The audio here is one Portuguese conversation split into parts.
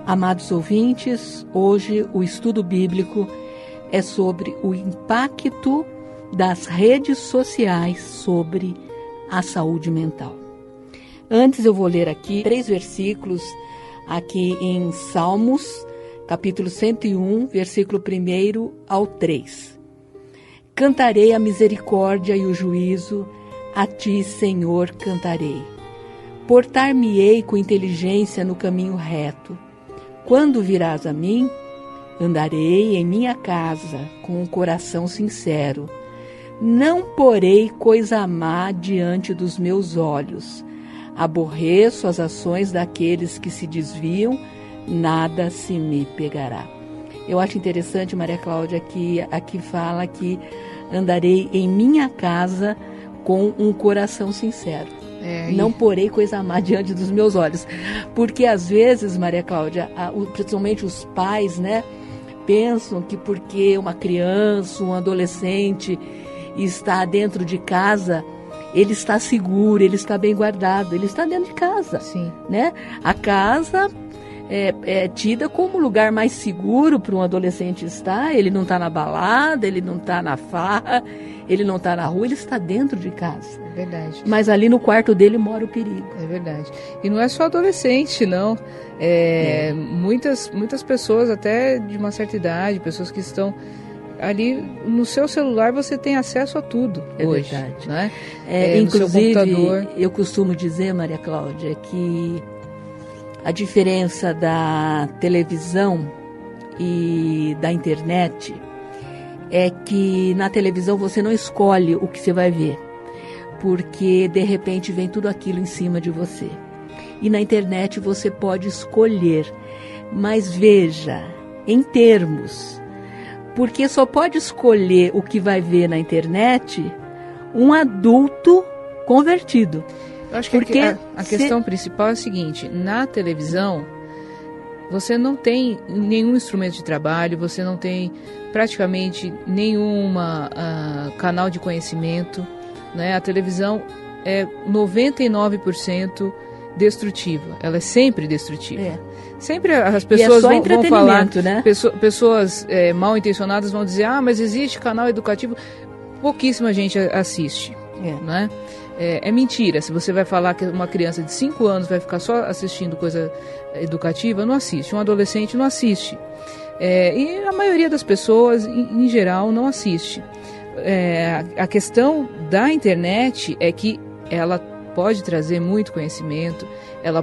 Amados ouvintes, hoje o estudo bíblico é sobre o impacto das redes sociais sobre a saúde mental. Antes eu vou ler aqui 3 versículos aqui em Salmos, capítulo 101, versículo 1 ao 3. Cantarei a misericórdia e o juízo, a ti, Senhor, cantarei. Portar-me-ei com inteligência no caminho reto. Quando virás a mim, andarei em minha casa com um coração sincero. Não porei coisa má diante dos meus olhos. Aborreço as ações daqueles que se desviam, nada se me pegará. Eu acho interessante, Maria Cláudia, que aqui fala que andarei em minha casa com um coração sincero. Não porei coisa má diante dos meus olhos. Porque às vezes, Maria Cláudia, principalmente os pais, né, pensam que porque uma criança, um adolescente está dentro de casa, ele está seguro, ele está bem guardado, ele está dentro de casa. Sim. Né? A casa é tida como o lugar mais seguro para um adolescente estar. Ele não está na balada, ele não está na farra, ele não está na rua, ele está dentro de casa. É verdade. Mas ali no quarto dele mora o perigo. É verdade. E não é só adolescente, não. Muitas pessoas, até de uma certa idade, pessoas que estão ali no seu celular, você tem acesso a tudo hoje. Verdade. Né? Inclusive, no seu computador. Eu costumo dizer, Maria Cláudia, que a diferença da televisão e da internet é que na televisão você não escolhe o que você vai ver, porque de repente vem tudo aquilo em cima de você. E na internet você pode escolher, mas veja, em termos, porque só pode escolher o que vai ver na internet um adulto convertido. Eu acho que a questão principal é a seguinte: na televisão você não tem nenhum instrumento de trabalho, você não tem praticamente nenhum canal de conhecimento, né? A televisão é 99% destrutiva, ela é sempre destrutiva. Sempre as pessoas vão falar, né? Pessoas mal intencionadas vão dizer, mas existe canal educativo. Pouquíssima gente assiste, né? É mentira. Se você vai falar que uma criança de 5 anos vai ficar só assistindo coisa educativa, não assiste. Um adolescente não assiste. E a maioria das pessoas, em geral, não assiste. A questão da internet é que ela pode trazer muito conhecimento, ela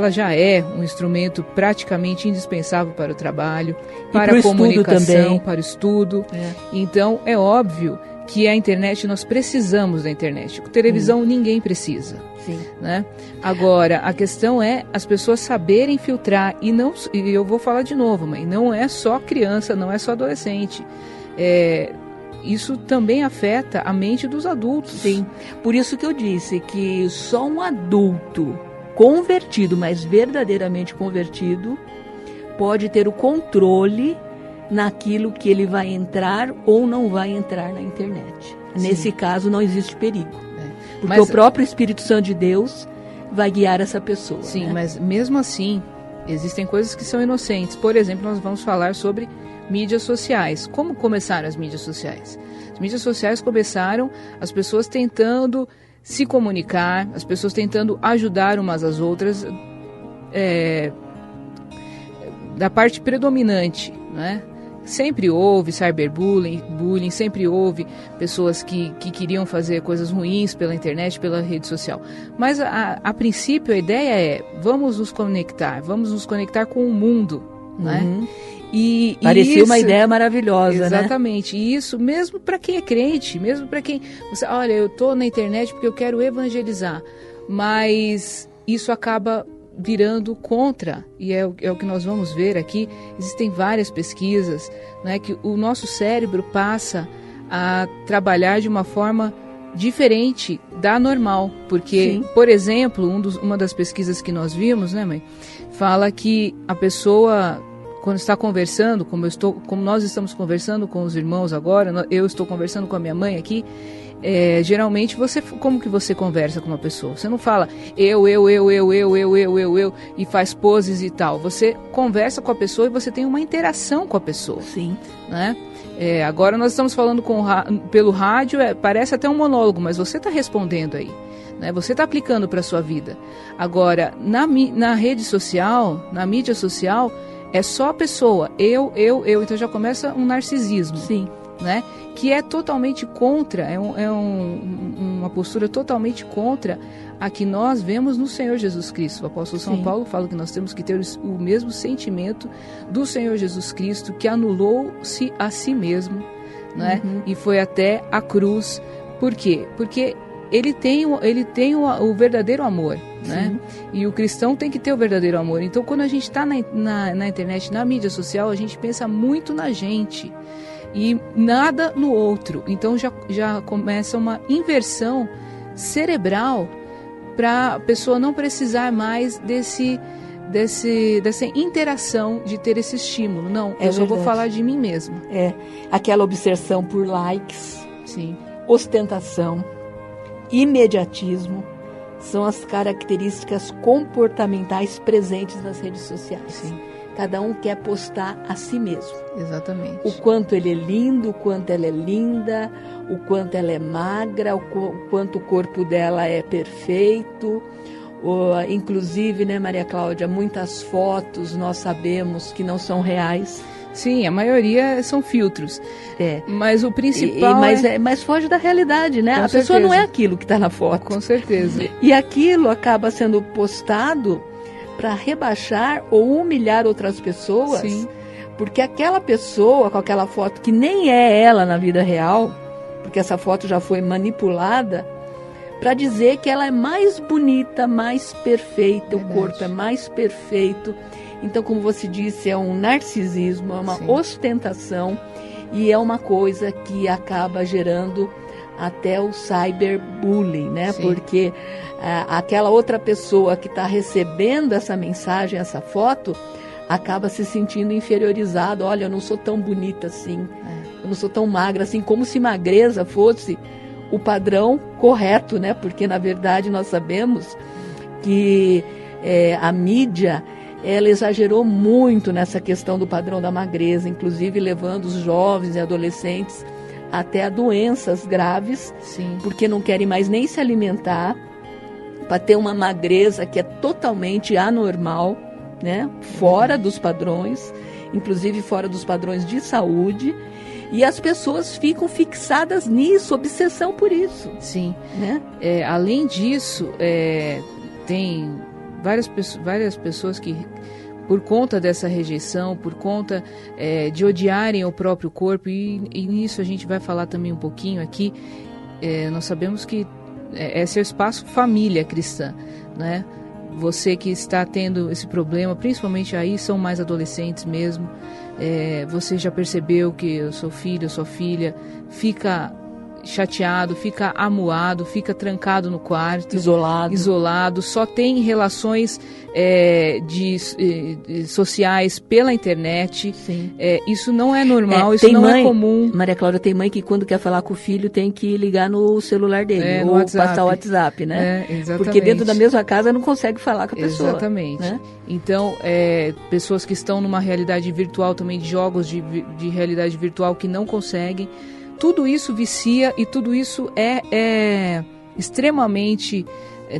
já é um instrumento praticamente indispensável para o trabalho, para a comunicação, para o estudo. Então, é óbvio que a internet, nós precisamos da internet. Televisão ninguém precisa. Sim. Né? Agora, a questão é as pessoas saberem filtrar, e eu vou falar de novo, mãe, não é só criança, não é só adolescente. Isso também afeta a mente dos adultos. Sim, por isso que eu disse que só um adulto convertido, mas verdadeiramente convertido, pode ter o controle naquilo que ele vai entrar ou não vai entrar na internet. Sim. Nesse caso não existe perigo, porque o próprio Espírito Santo de Deus vai guiar essa pessoa. Sim, né? Mas mesmo assim, existem coisas que são inocentes. Por exemplo, nós vamos falar sobre mídias sociais. Como começaram as mídias sociais? As mídias sociais começaram as pessoas tentando se comunicar, as pessoas tentando ajudar umas às outras, da parte predominante, né? Sempre houve cyberbullying, sempre houve pessoas que queriam fazer coisas ruins pela internet, pela rede social. Mas a princípio a ideia é, vamos nos conectar com o mundo, né? Parecia isso, uma ideia maravilhosa, exatamente. E isso mesmo para quem é crente, mesmo para quem... Olha, eu estou na internet porque eu quero evangelizar, mas isso acaba virando contra, e é o que nós vamos ver aqui. Existem várias pesquisas, né, que o nosso cérebro passa a trabalhar de uma forma diferente da normal, porque, Sim. por exemplo, uma das pesquisas que nós vimos, né, mãe, fala que a pessoa, quando está conversando, como nós estamos conversando com os irmãos agora, eu estou conversando com a minha mãe aqui, geralmente como que você conversa com uma pessoa? Você não fala eu, e faz poses e tal. Você conversa com a pessoa e você tem uma interação com a pessoa. Sim. Né? Agora nós estamos falando pelo rádio, parece até um monólogo, mas você está respondendo aí. Né? Você está aplicando para a sua vida. Agora, na rede social, na mídia social, é só a pessoa, eu, então já começa um narcisismo. Sim. Né? Que é totalmente contra, uma postura totalmente contra a que nós vemos no Senhor Jesus Cristo. O apóstolo São Paulo fala que nós temos que ter o mesmo sentimento do Senhor Jesus Cristo, que anulou-se a si mesmo, né? E foi até a cruz. Por quê? Porque ele tem o verdadeiro amor, né? E o cristão tem que ter o verdadeiro amor. Então, quando a gente está na internet, na mídia social, a gente pensa muito na gente e nada no outro. Então já começa uma inversão cerebral para a pessoa não precisar mais dessa interação de ter esse estímulo. Não, eu só vou falar de mim mesma. Aquela obsessão por likes, sim, ostentação, imediatismo são as características comportamentais presentes nas redes sociais. Sim. Cada um quer postar a si mesmo. Exatamente. O quanto ele é lindo, o quanto ela é linda, o quanto ela é magra, o quanto o corpo dela é perfeito. Inclusive, né, Maria Cláudia, muitas fotos nós sabemos que não são reais. Sim, a maioria são filtros. Mas o principal mas foge da realidade, né? A pessoa não é aquilo que está na foto. Com certeza. E aquilo acaba sendo postado para rebaixar ou humilhar outras pessoas. Sim. Porque aquela pessoa com aquela foto que nem é ela na vida real, porque essa foto já foi manipulada, para dizer que ela é mais bonita, mais perfeita, o corpo é mais perfeito. Então, como você disse, é um narcisismo, é uma ostentação e é uma coisa que acaba gerando até o cyberbullying, né? Sim. Porque aquela outra pessoa que está recebendo essa mensagem, essa foto, acaba se sentindo inferiorizada. Olha, eu não sou tão bonita assim, eu não sou tão magra assim, como se magreza fosse o padrão correto, né? Porque, na verdade, nós sabemos que a mídia, ela exagerou muito nessa questão do padrão da magreza, inclusive levando os jovens e adolescentes até a doenças graves, Sim. porque não querem mais nem se alimentar, para ter uma magreza que é totalmente anormal, né? Fora dos padrões, inclusive fora dos padrões de saúde, e as pessoas ficam fixadas nisso, obsessão por isso. Sim. Né? Além disso, tem várias pessoas que, por conta dessa rejeição, por conta de odiarem o próprio corpo, e nisso a gente vai falar também um pouquinho aqui, nós sabemos que esse é o espaço família cristã, né? Você que está tendo esse problema, principalmente aí são mais adolescentes mesmo, você já percebeu que o seu filho, sua filha fica chateado, fica amuado, fica trancado no quarto, isolado, só tem relações sociais pela internet. Sim. Isso não é normal, isso não é comum. Maria Cláudia, tem mãe que quando quer falar com o filho tem que ligar no celular dele, ou passar o WhatsApp, né? Exatamente. Porque dentro da mesma casa não consegue falar com a pessoa. Exatamente. Né? Então, pessoas que estão numa realidade virtual também, de jogos de realidade virtual que não conseguem, tudo isso vicia e tudo isso é extremamente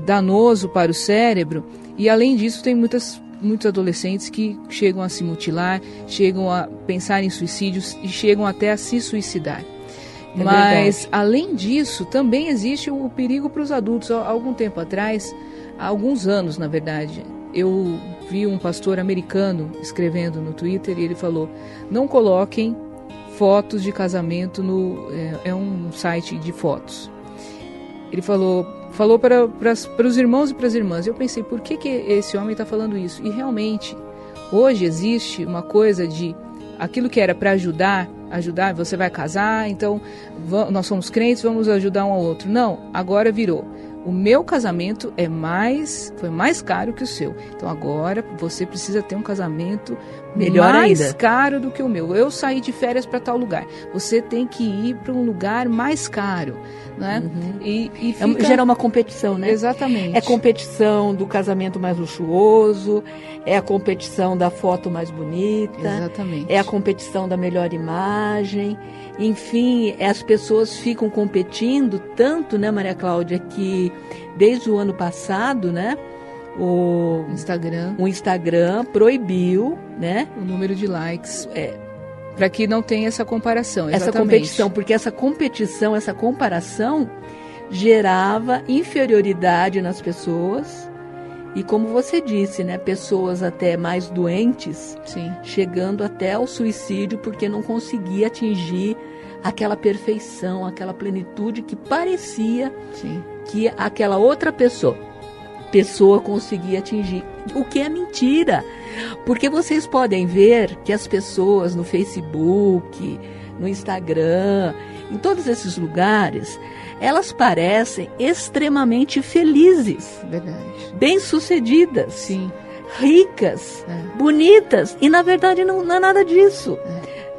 danoso para o cérebro. E além disso, tem muitos adolescentes que chegam a se mutilar, chegam a pensar em suicídios e chegam até a se suicidar. Mas, além disso, também existe o perigo para os adultos. Há algum tempo atrás, há alguns anos, na verdade, eu vi um pastor americano escrevendo no Twitter e ele falou: não coloquem fotos de casamento é um site de fotos. Ele falou para os irmãos e para as irmãs. Eu pensei, por que esse homem está falando isso? E realmente, hoje existe uma coisa de aquilo que era para ajudar, você vai casar, então nós somos crentes, vamos ajudar um ao outro. Não, agora virou. o meu casamento foi mais caro que o seu. Então agora você precisa ter um casamento melhor mais ainda. Caro do que o meu. Eu saí de férias para tal lugar. Você tem que ir para um lugar mais caro, né? E gera uma competição, né? Exatamente. É competição do casamento mais luxuoso, é a competição da foto mais bonita. Exatamente. É a competição da melhor imagem. Enfim, as pessoas ficam competindo tanto, né, Maria Cláudia, que desde o ano passado, né, o Instagram proibiu, né, o número de likes, para que não tenha essa comparação. Exatamente. Essa competição, porque essa competição, essa comparação gerava inferioridade nas pessoas. E como você disse, né, pessoas até mais doentes, sim, chegando até ao suicídio porque não conseguia atingir aquela perfeição, aquela plenitude que parecia, sim, que aquela outra pessoa conseguia atingir, o que é mentira. Porque vocês podem ver que as pessoas no Facebook, no Instagram, em todos esses lugares, elas parecem extremamente felizes, verdade, bem-sucedidas, sim, ricas, bonitas, e na verdade não é nada disso.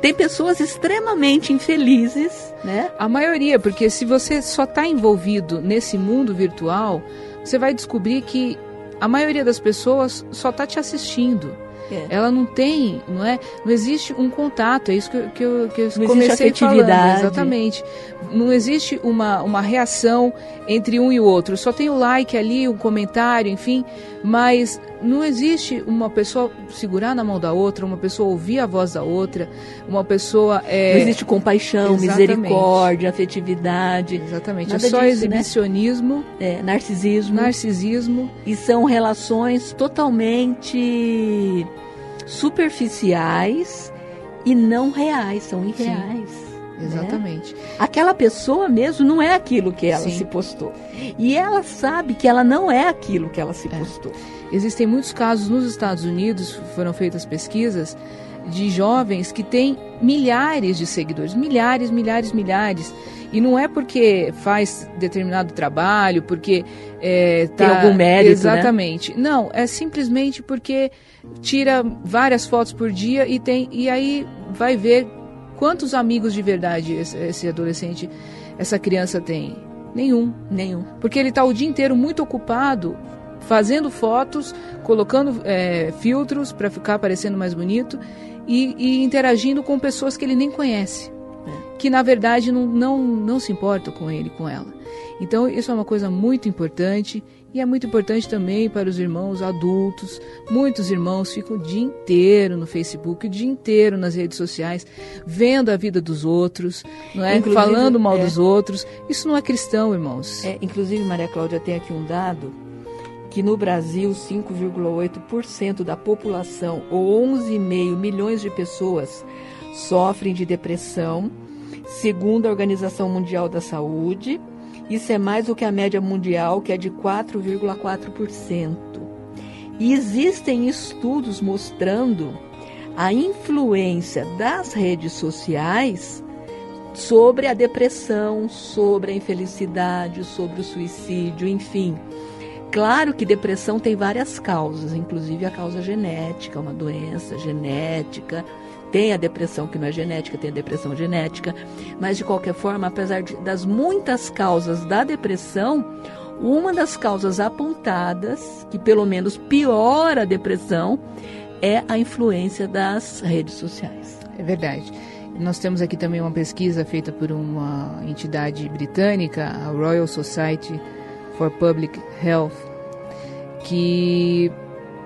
Tem pessoas extremamente infelizes, né? A maioria, porque se você só está envolvido nesse mundo virtual, você vai descobrir que a maioria das pessoas só está te assistindo. Ela não tem, não existe um contato, é isso que eu comecei falando. Exatamente. Não existe uma reação entre um e o outro. Só tem o like ali, um comentário, enfim, mas não existe uma pessoa segurar na mão da outra, uma pessoa ouvir a voz da outra, uma pessoa... Não existe compaixão, exatamente, misericórdia, afetividade. Exatamente, nada é só disso, exibicionismo. Né? Narcisismo. E são relações totalmente superficiais e não reais, são irreais. Sim, exatamente. Né? Aquela pessoa mesmo não é aquilo que ela se postou. E ela sabe que ela não é aquilo que ela se postou. Existem muitos casos nos Estados Unidos, foram feitas pesquisas, de jovens que têm milhares de seguidores, milhares. E não é porque faz determinado trabalho, porque tem algum mérito, exatamente. Né? Não, é simplesmente porque tira várias fotos por dia e aí vai ver quantos amigos de verdade esse adolescente, essa criança tem. Nenhum. Porque ele está o dia inteiro muito ocupado fazendo fotos, colocando filtros para ficar parecendo mais bonito e interagindo com pessoas que ele nem conhece. Que na verdade não se importam com ele, com ela. Então isso é uma coisa muito importante e é muito importante também para os irmãos adultos. Muitos irmãos ficam o dia inteiro no Facebook, o dia inteiro nas redes sociais, vendo a vida dos outros, não é? Falando mal dos outros. Isso não é cristão, irmãos. Inclusive, Maria Cláudia, tem aqui um dado que no Brasil 5,8% da população, ou 11,5 milhões de pessoas, sofrem de depressão, segundo a Organização Mundial da Saúde. Isso é mais do que a média mundial, que é de 4,4%. E existem estudos mostrando a influência das redes sociais sobre a depressão, sobre a infelicidade, sobre o suicídio, enfim. Claro que depressão tem várias causas, inclusive a causa genética, uma doença genética. Tem a depressão que não é genética, tem a depressão genética, mas de qualquer forma, apesar das muitas causas da depressão, uma das causas apontadas, que pelo menos piora a depressão, é a influência das redes sociais. É verdade. Nós temos aqui também uma pesquisa feita por uma entidade britânica, a Royal Society for Public Health, que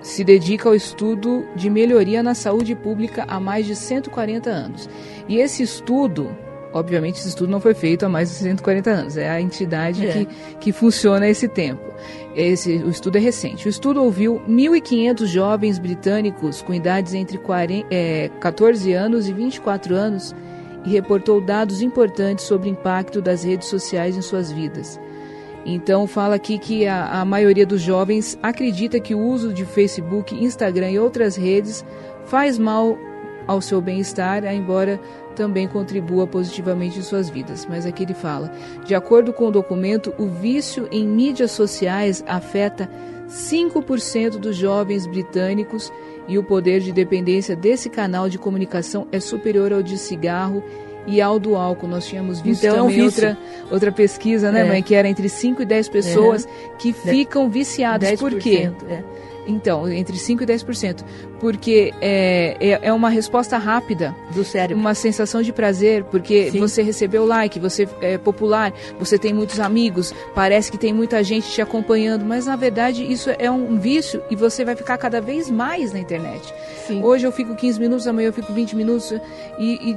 se dedica ao estudo de melhoria na saúde pública há mais de 140 anos. E esse estudo, obviamente esse estudo não foi feito há mais de 140 anos, é a entidade que funciona há esse tempo. O estudo é recente. O estudo ouviu 1.500 jovens britânicos com idades entre 14 anos e 24 anos e reportou dados importantes sobre o impacto das redes sociais em suas vidas. Então fala aqui que a maioria dos jovens acredita que o uso de Facebook, Instagram e outras redes faz mal ao seu bem-estar, embora também contribua positivamente em suas vidas. Mas aqui ele fala, de acordo com o documento, o vício em mídias sociais afeta 5% dos jovens britânicos e o poder de dependência desse canal de comunicação é superior ao de cigarro e ao do álcool. Nós tínhamos visto então, também outra pesquisa, né, mãe, que era entre 5 e 10 pessoas que ficam viciadas. Por quê? Então, entre 5% e 10%, porque é uma resposta rápida do cérebro, uma sensação de prazer, porque Sim. você recebeu like, você é popular, você tem muitos amigos, parece que tem muita gente te acompanhando, mas na verdade isso é um vício e você vai ficar cada vez mais na internet. Sim. Hoje eu fico 15 minutos, amanhã eu fico 20 minutos e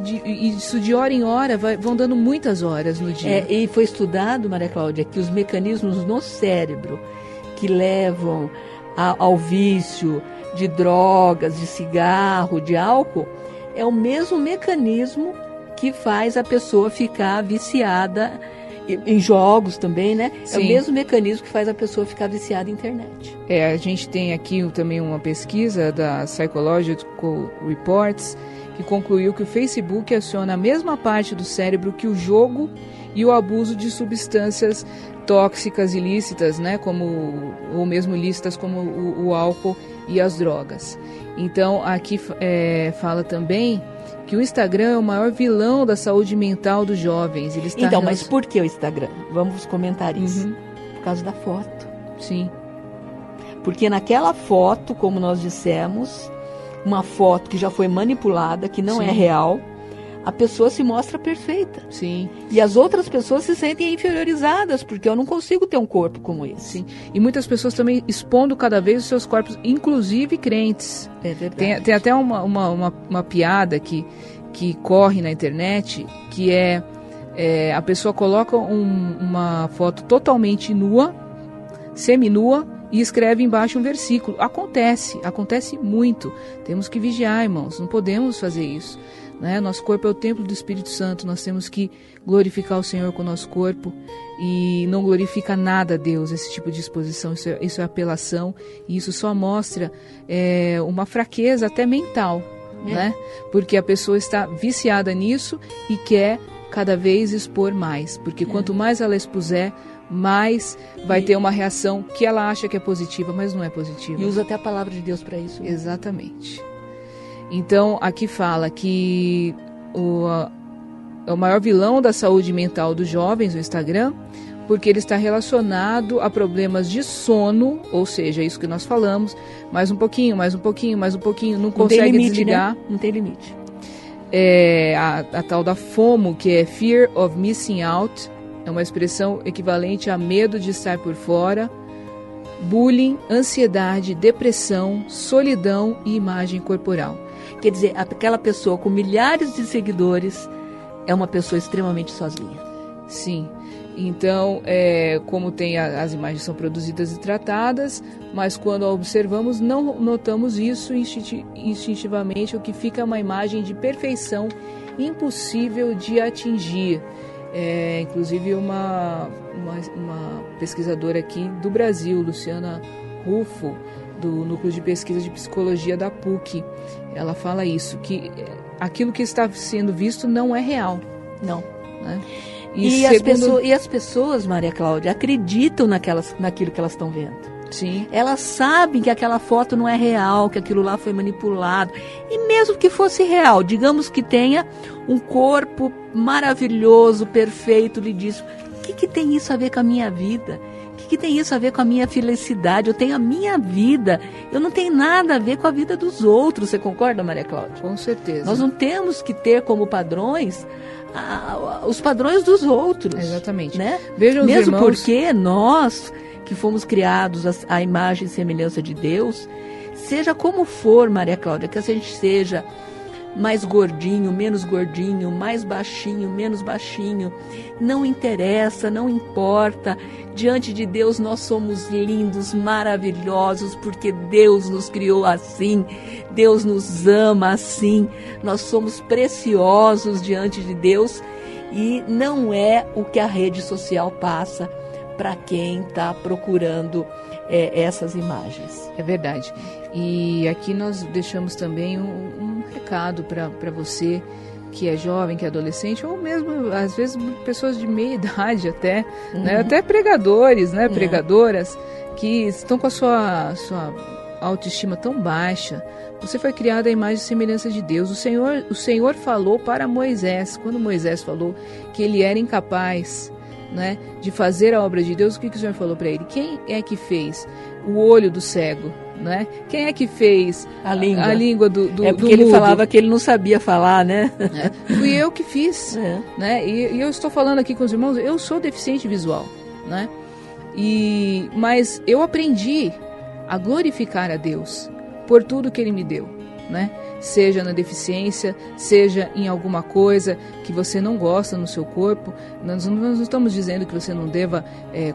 isso de hora em hora vão dando muitas horas no dia. E foi estudado, Maria Cláudia, que os mecanismos no cérebro que levam ao vício de drogas, de cigarro, de álcool, é o mesmo mecanismo que faz a pessoa ficar viciada em jogos também, né? Sim. É o mesmo mecanismo que faz a pessoa ficar viciada em internet. A gente tem aqui também uma pesquisa da Psychological Reports que concluiu que o Facebook aciona a mesma parte do cérebro que o jogo e o abuso de substâncias tóxicas ilícitas, né, ou mesmo ilícitas como o álcool e as drogas. Então, aqui fala também que o Instagram é o maior vilão da saúde mental dos jovens. Ele está mas por que o Instagram? Vamos comentar isso. Uhum. Por causa da foto. Sim. Porque naquela foto, como nós dissemos, uma foto que já foi manipulada, que não é real, a pessoa se mostra perfeita. Sim. E as outras pessoas se sentem inferiorizadas, porque eu não consigo ter um corpo como esse. Sim. E muitas pessoas também expondo cada vez os seus corpos, inclusive crentes. É verdade. Tem até uma piada que corre na internet, que a pessoa coloca uma foto totalmente nua, seminua, e escreve embaixo um versículo. Acontece muito. Temos que vigiar, irmãos, não podemos fazer isso. Né? Nosso corpo é o templo do Espírito Santo, nós temos que glorificar o Senhor com o nosso corpo e não glorifica nada a Deus esse tipo de exposição, isso é apelação e isso só mostra uma fraqueza até mental, né? Porque a pessoa está viciada nisso e quer cada vez expor mais, porque quanto mais ela expuser, mais vai ter uma reação que ela acha que é positiva, mas não é positiva. E usa até a palavra de Deus para isso. Né? Exatamente. Então, aqui fala que é o maior vilão da saúde mental dos jovens, o Instagram, porque ele está relacionado a problemas de sono, ou seja, isso que nós falamos, mais um pouquinho, não consegue desligar. Né? Não tem limite. A tal da FOMO, que é Fear of Missing Out, é uma expressão equivalente a medo de estar por fora, bullying, ansiedade, depressão, solidão e imagem corporal. Quer dizer, aquela pessoa com milhares de seguidores é uma pessoa extremamente sozinha. Sim. Então, como as imagens são produzidas e tratadas, mas quando a observamos, não notamos isso instintivamente, o que fica uma imagem de perfeição impossível de atingir. Inclusive, uma pesquisadora aqui do Brasil, Luciana Rufo, do Núcleo de Pesquisa de Psicologia da PUC, ela fala isso, que aquilo que está sendo visto não é real. Não. Né? E as pessoas, Maria Cláudia, acreditam naquilo que elas estão vendo. Sim. Elas sabem que aquela foto não é real, que aquilo lá foi manipulado. E mesmo que fosse real, digamos que tenha um corpo maravilhoso, perfeito, lindíssimo. O que tem isso a ver com a minha vida? O que tem isso a ver com a minha felicidade? Eu tenho a minha vida. Eu não tenho nada a ver com a vida dos outros. Você concorda, Maria Cláudia? Com certeza. Nós não temos que ter como padrões os padrões dos outros. Exatamente. Né? Vejam os mesmo irmãos... porque nós, que fomos criados à imagem e semelhança de Deus, seja como for, Maria Cláudia, que a gente seja mais gordinho, menos gordinho, mais baixinho, menos baixinho, não interessa, não importa. Diante de Deus nós somos lindos, maravilhosos, porque Deus nos criou assim, Deus nos ama assim, nós somos preciosos diante de Deus e não é o que a rede social passa para quem está procurando essas imagens. É verdade. E aqui nós deixamos também um recado para você que é jovem, que é adolescente, ou mesmo, às vezes, pessoas de meia idade até, né? Até pregadores, né? Pregadoras, que estão com a sua autoestima tão baixa. Você foi criado à imagem e semelhança de Deus. O Senhor falou para Moisés, quando Moisés falou que ele era incapaz, né, de fazer a obra de Deus, o que o Senhor falou para ele? Quem é que fez o olho do cego? Né? Quem é que fez a língua do É porque do ele falava que ele não sabia falar, né? Fui eu que fiz, né? E eu estou falando aqui com os irmãos, eu sou deficiente visual, né? Mas eu aprendi a glorificar a Deus por tudo que Ele me deu, né? Seja na deficiência, seja em alguma coisa que você não gosta no seu corpo. Nós não estamos dizendo que você não deva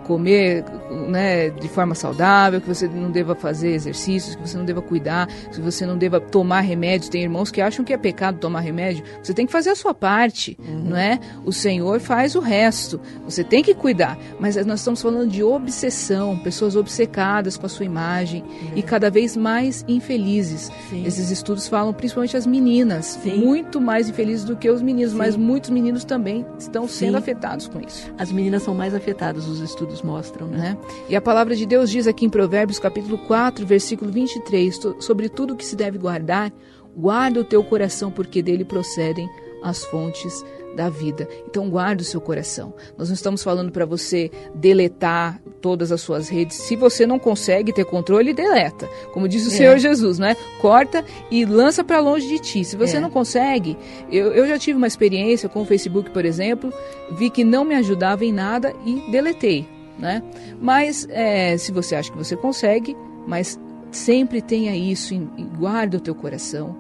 comer, né, de forma saudável, que você não deva fazer exercícios, que você não deva cuidar, que você não deva tomar remédio. Tem irmãos que acham que é pecado tomar remédio. Você tem que fazer a sua parte, não é? O Senhor faz o resto. Você tem que cuidar. Mas nós estamos falando de obsessão, pessoas obcecadas com a sua imagem e cada vez mais infelizes. Sim. Esses estudos falam principalmente as meninas, muito mais infelizes do que os meninos, mas muitos meninos também estão sendo afetados com isso. As meninas são mais afetadas, os estudos mostram, né? E a palavra de Deus diz aqui em Provérbios, capítulo 4, versículo 23, sobre tudo que se deve guardar, guarda o teu coração, porque dele procedem as fontes da vida. Então guarda o seu coração. Nós não estamos falando para você deletar todas as suas redes. Se você não consegue ter controle, deleta. Como disse o Senhor Jesus, né? Corta e lança para longe de ti. Se você não consegue, eu já tive uma experiência com o Facebook, por exemplo, vi que não me ajudava em nada e deletei, né? Mas se você acha que você consegue, mas sempre tenha isso, guarda o teu coração,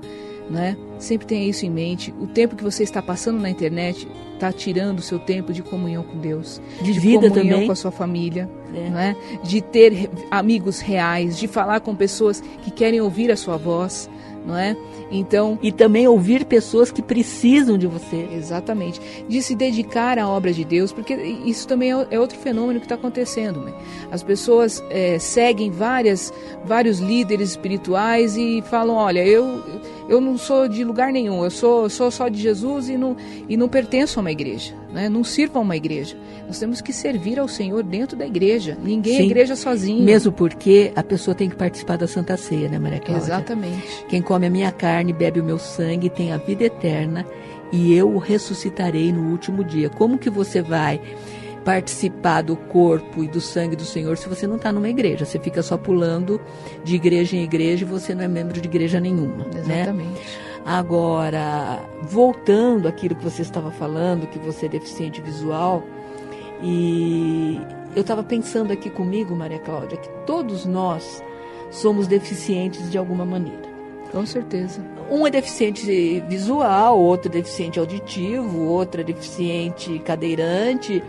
né? Sempre tenha isso em mente. O tempo que você está passando na internet está tirando o seu tempo de comunhão com Deus, de vida comunhão também, com a sua família, né? De ter amigos reais, de falar com pessoas que querem ouvir a sua voz, não é? Então, e também ouvir pessoas que precisam de você. Exatamente. De se dedicar à obra de Deus, porque isso também é outro fenômeno que está acontecendo, né? As pessoas seguem vários líderes espirituais e falam, olha, eu não sou de lugar nenhum, eu sou só de Jesus e não pertenço a uma igreja, né? Não sirvo a uma igreja. Nós temos que servir ao Senhor dentro da igreja. Ninguém é igreja sozinho. Mesmo porque a pessoa tem que participar da Santa Ceia, né, Maria Cláudia? Exatamente. Quem come a minha carne, bebe o meu sangue, tem a vida eterna e eu o ressuscitarei no último dia. Como que você vai participar do corpo e do sangue do Senhor se você não está numa igreja? Você fica só pulando de igreja em igreja e você não é membro de igreja nenhuma. Exatamente. Né? Agora, voltando àquilo que você estava falando, que você é deficiente visual, e eu estava pensando aqui comigo, Maria Cláudia, que todos nós somos deficientes de alguma maneira. Com certeza. Um é deficiente visual, outro é deficiente auditivo, outro é deficiente cadeirante,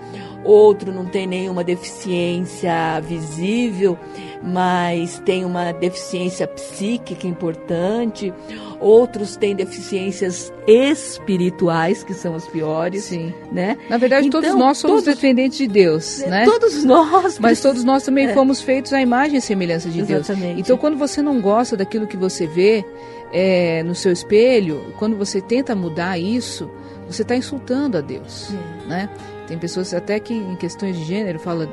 outro não tem nenhuma deficiência visível, mas tem uma deficiência psíquica importante. Outros têm deficiências espirituais, que são as piores. Sim. Né? Na verdade, então, todos nós somos dependentes de Deus, né? Todos nós. Mas todos nós também fomos feitos à imagem e semelhança de Deus. Exatamente. Então, quando você não gosta daquilo que você vê no seu espelho, quando você tenta mudar isso, você está insultando a Deus, né? Tem pessoas até que em questões de gênero falam,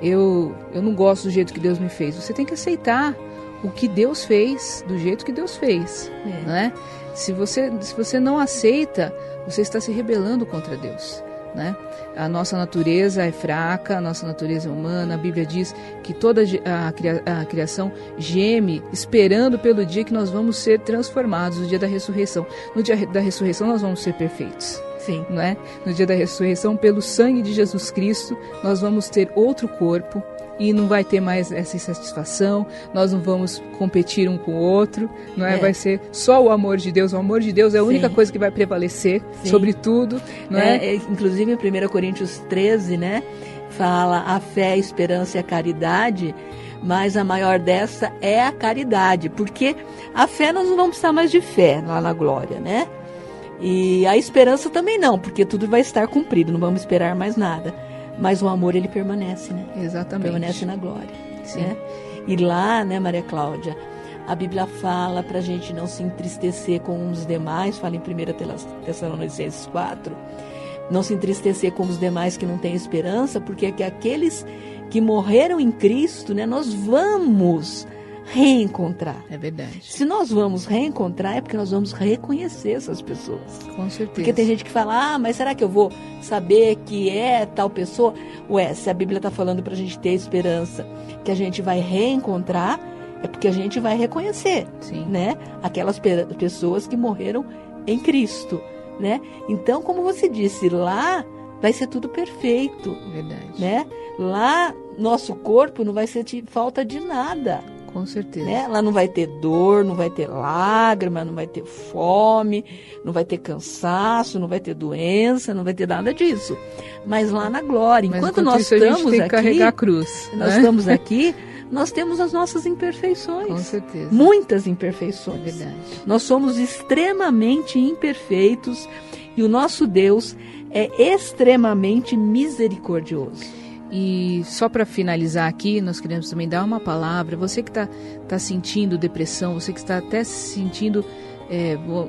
eu não gosto do jeito que Deus me fez. Você tem que aceitar o que Deus fez, do jeito que Deus fez, né? Se você não aceita, você está se rebelando contra Deus, né? A nossa natureza é fraca, a nossa natureza é humana. A Bíblia diz que toda a criação geme esperando pelo dia que nós vamos ser transformados, no dia da ressurreição. No dia da ressurreição nós vamos ser perfeitos. Sim. Não é? No dia da ressurreição, pelo sangue de Jesus Cristo, nós vamos ter outro corpo e não vai ter mais essa insatisfação, nós não vamos competir um com o outro, não é? Vai ser só o amor de Deus. O amor de Deus é a única coisa que vai prevalecer sobre tudo, não é? Inclusive em 1 Coríntios 13, né, fala a fé, a esperança e a caridade, mas a maior dessa é a caridade, porque a fé nós não vamos precisar mais de fé lá na glória, né? E a esperança também não, porque tudo vai estar cumprido, não vamos esperar mais nada. Mas o amor, ele permanece, né? Exatamente. Permanece na glória. Sim. Né? E lá, né, Maria Cláudia, A Bíblia fala para a gente não se entristecer com os demais, fala em 1 Tessalonicenses 4, não se entristecer com os demais que não têm esperança, porque é que aqueles que morreram em Cristo, né, nós vamos reencontrar. É verdade. Se nós vamos reencontrar, é porque nós vamos reconhecer essas pessoas. Com certeza. Porque tem gente que fala, mas será que eu vou saber que é tal pessoa? Ué, se a Bíblia está falando para a gente ter esperança que a gente vai reencontrar, é porque a gente vai reconhecer, sim, né? Aquelas pessoas que morreram em Cristo, né? Então, como você disse, lá vai ser tudo perfeito. Verdade. Né? Lá, nosso corpo não vai sentir falta de nada. Com certeza. Né? Lá não vai ter dor, não vai ter lágrima, não vai ter fome, não vai ter cansaço, não vai ter doença, não vai ter nada disso. Mas lá na glória, enquanto nós isso, estamos a gente tem que carregar a cruz, nós estamos aqui, nós temos as nossas imperfeições. Com certeza. Muitas imperfeições. É verdade. Nós somos extremamente imperfeitos e o nosso Deus é extremamente misericordioso. E só para finalizar aqui, nós queremos também dar uma palavra. Você que está sentindo depressão, você que está até sentindo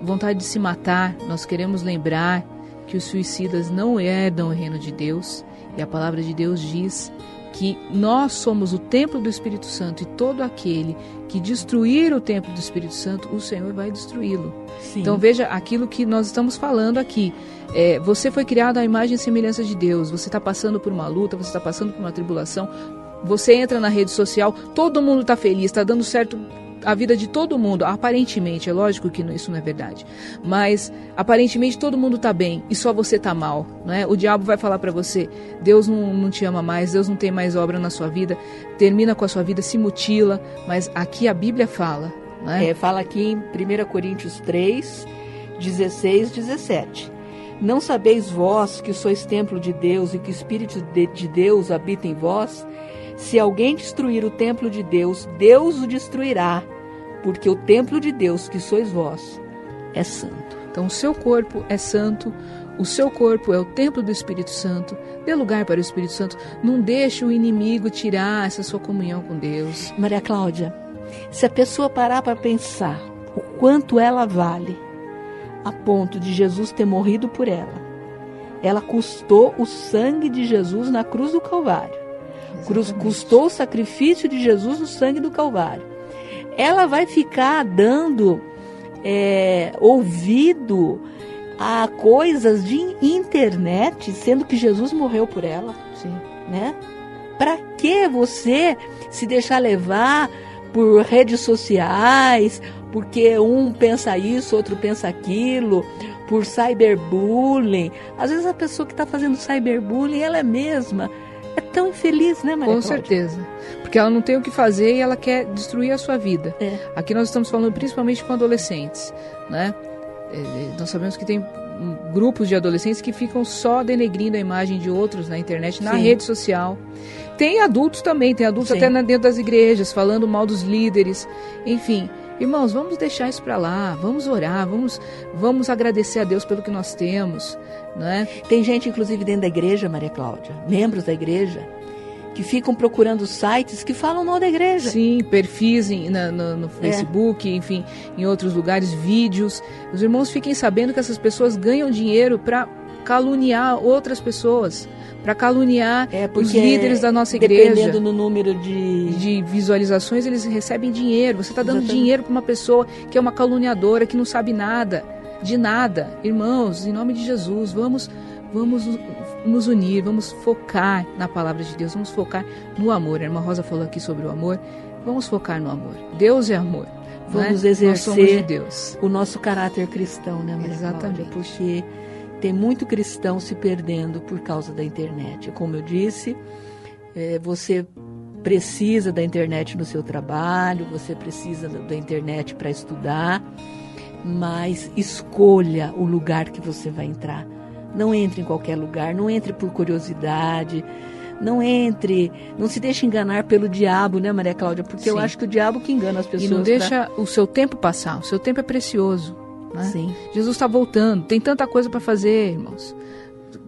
vontade de se matar, nós queremos lembrar que os suicidas não herdam o reino de Deus. E a palavra de Deus diz que nós somos o templo do Espírito Santo, e todo aquele que destruir o templo do Espírito Santo, o Senhor vai destruí-lo. Então veja aquilo que nós estamos falando aqui. Você foi criado à imagem e semelhança de Deus. Você está passando por uma luta, você está passando por uma tribulação. Você entra na rede social, todo mundo está feliz, está dando certo a vida de todo mundo. Aparentemente, é lógico que isso não é verdade, mas aparentemente todo mundo está bem e só você está mal, não é? O diabo vai falar para você, Deus não te ama mais, Deus não tem mais obra na sua vida, termina com a sua vida, se mutila. Mas aqui a Bíblia fala, não é? Fala aqui em 1 Coríntios 3, 16, 17. Não sabeis vós que sois templo de Deus e que o Espírito de Deus habita em vós? Se alguém destruir o templo de Deus, Deus o destruirá, porque o templo de Deus, que sois vós, é santo. Então o seu corpo é santo, o seu corpo é o templo do Espírito Santo. Dê lugar para o Espírito Santo. Não deixe o inimigo tirar essa sua comunhão com Deus. Maria Cláudia, se a pessoa parar para pensar o quanto ela vale, a ponto de Jesus ter morrido por ela custou o sangue de Jesus na cruz do Calvário. Custou o sacrifício de Jesus no sangue do Calvário. Ela vai ficar dando ouvido a coisas de internet, sendo que Jesus morreu por ela. Sim. Né? Para que você se deixar levar por redes sociais, porque um pensa isso, outro pensa aquilo, por cyberbullying? Às vezes a pessoa que está fazendo cyberbullying, ela mesma é tão infeliz, né, Maria Cláudia? Com certeza. Porque ela não tem o que fazer e ela quer destruir a sua vida. Aqui nós estamos falando principalmente com adolescentes, né? Nós sabemos que tem grupos de adolescentes que ficam só denegrindo a imagem de outros na internet, na rede social. Tem adultos também, tem adultos até dentro das igrejas, falando mal dos líderes. Enfim, irmãos, vamos deixar isso para lá, vamos orar, vamos agradecer a Deus pelo que nós temos, né? Tem gente, inclusive, dentro da igreja, Maria Cláudia, membros da igreja, que ficam procurando sites que falam mal da igreja. Sim, perfis no Facebook, enfim, em outros lugares, vídeos. Os irmãos fiquem sabendo que essas pessoas ganham dinheiro para caluniar outras pessoas, para caluniar os líderes da nossa igreja. Dependendo do número de visualizações, eles recebem dinheiro. Você está dando dinheiro para uma pessoa que é uma caluniadora, que não sabe nada, de nada. Irmãos, em nome de Jesus, vamos nos unir, vamos focar na palavra de Deus, vamos focar no amor. A irmã Rosa falou aqui sobre o amor. Vamos focar no amor. Deus é amor. Vamos exercer o nosso caráter cristão, né, Maria Cláudia? Porque tem muito cristão se perdendo por causa da internet. Como eu disse, você precisa da internet no seu trabalho, você precisa da internet para estudar, mas escolha o lugar que você vai entrar. Não entre em qualquer lugar, não entre por curiosidade, não se deixe enganar pelo diabo, né, Maria Cláudia? Porque eu acho que o diabo que engana as pessoas. E não deixa o seu tempo passar, o seu tempo é precioso. Né? Sim. Jesus está voltando, tem tanta coisa para fazer, irmãos.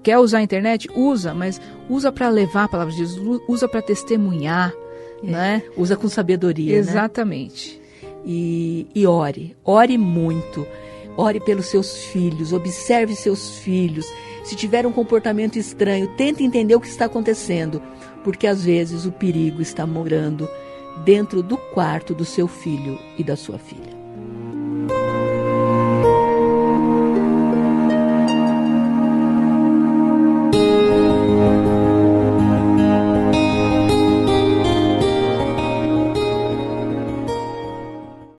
Quer usar a internet? Usa, mas usa para levar a palavra de Jesus, usa para testemunhar, né? Usa com sabedoria, exatamente. Né? E ore muito. Ore pelos seus filhos, observe seus filhos. Se tiver um comportamento estranho, tente entender o que está acontecendo, porque às vezes o perigo está morando dentro do quarto do seu filho e da sua filha.